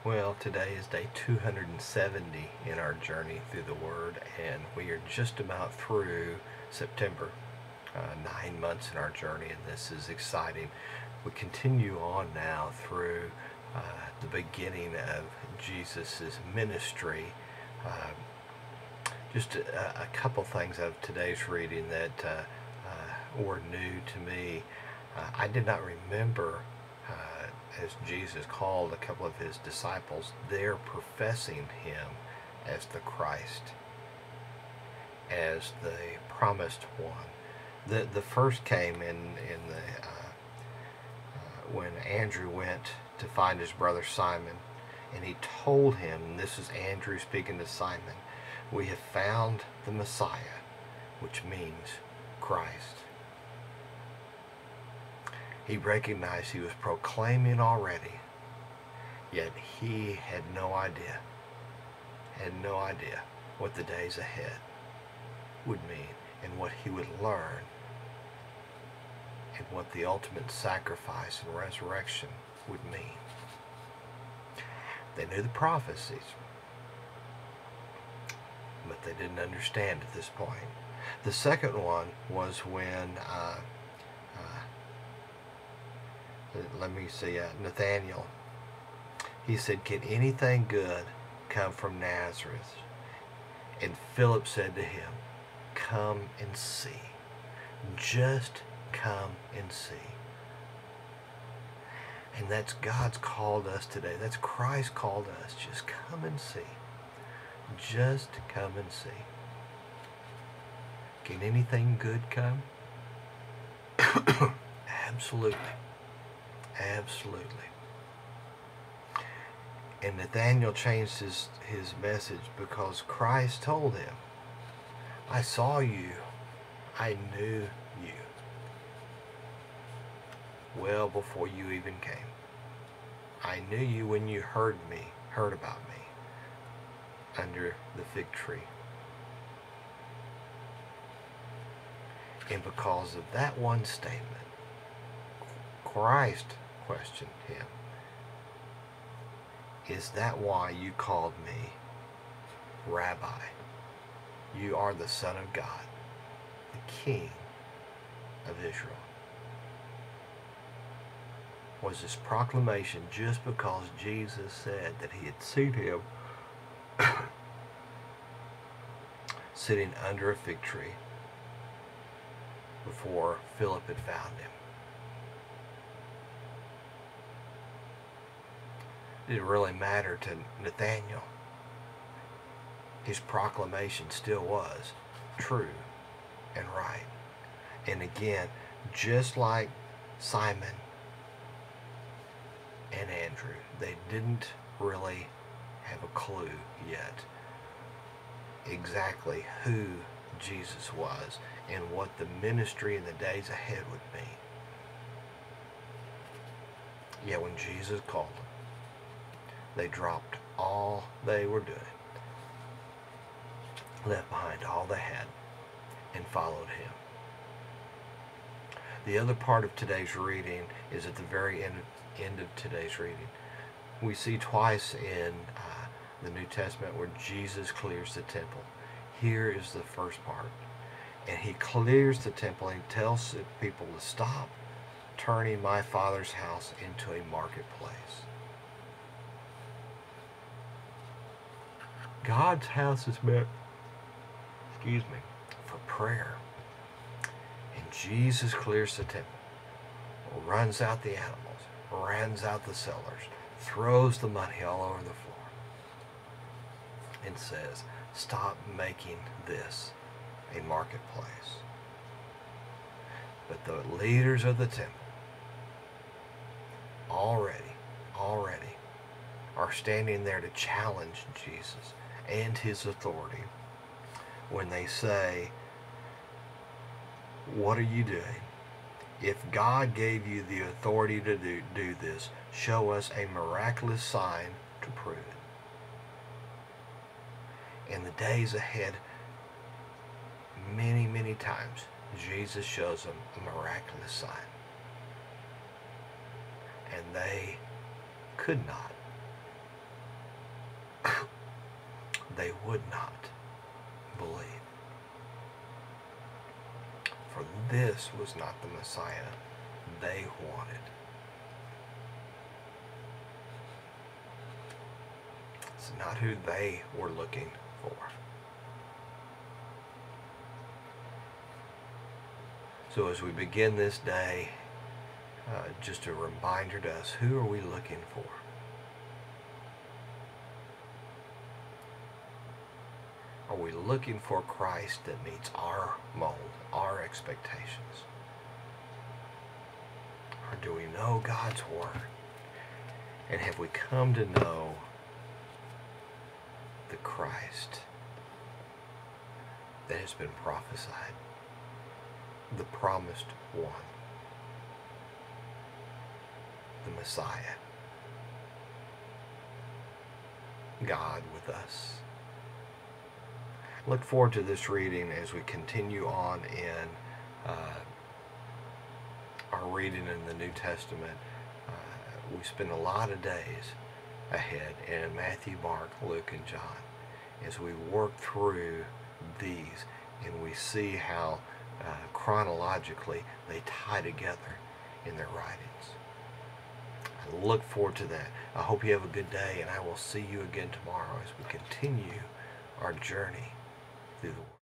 Well, today is day 270 in our journey through the Word, and we are just about through September. 9 months in our journey, and this is exciting. We continue on now through the beginning of Jesus' ministry. Uh, just a couple things of today's reading that were new to me. I did not remember as Jesus called a couple of his disciples, they're professing him as the Christ, as the promised one. The first came in the when Andrew went to find his brother Simon, and he told him, and this is Andrew speaking to Simon, we have found the Messiah, which means Christ. He recognized he was proclaiming already, yet he had no idea what the days ahead would mean and what he would learn and what the ultimate sacrifice and resurrection would mean. They knew the prophecies, but they didn't understand at this point. The second one was when Nathaniel, he said, can anything good come from Nazareth? And Philip said to him, come and see. Just come and see. And that's God's called us today. That's Christ called us. Just come and see. Just come and see. Can anything good come? Absolutely. Absolutely. And Nathaniel changed his message because Christ told him, I saw you. I knew you well before you even came. I knew you when you heard about me under the fig tree. And because of that one statement, Christ questioned him, is that why you called me Rabbi? You are the Son of God, the King of Israel. Was this proclamation just because Jesus said that he had seen him sitting under a fig tree before Philip had found him? It didn't really matter to Nathaniel. His proclamation still was true and right. And again, just like Simon and Andrew, they didn't really have a clue yet exactly who Jesus was and what the ministry in the days ahead would mean. Yet when Jesus called them, they dropped all they were doing, left behind all they had, and followed him. The other part of today's reading is at the very end of today's reading. We see twice in the New Testament where Jesus clears the temple. Here is the first part. And he clears the temple and he tells the people to stop turning my Father's house into a marketplace. God's house is meant, for prayer. And Jesus clears the temple, runs out the animals, runs out the sellers, throws the money all over the floor, and says, stop making this a marketplace. But the leaders of the temple already are standing there to challenge Jesus and his authority when they say, what are you doing? If God gave you the authority to do this, show us a miraculous sign to prove it. In the days ahead, many times, Jesus shows them a miraculous sign. And they could not they would not believe. For this was not the Messiah they wanted. It's not who they were looking for. So as we begin this day, just a reminder to us, who are we looking for? Are we looking for Christ that meets our mold, our expectations? Or do we know God's Word? And have we come to know the Christ that has been prophesied, the promised one, the Messiah, God with us? Look forward to this reading as we continue on in our reading in the New Testament. We spend a lot of days ahead in Matthew, Mark, Luke, and John as we work through these and we see how chronologically they tie together in their writings. I look forward to that. I hope you have a good day, and I will see you again tomorrow as we continue our journey through the world.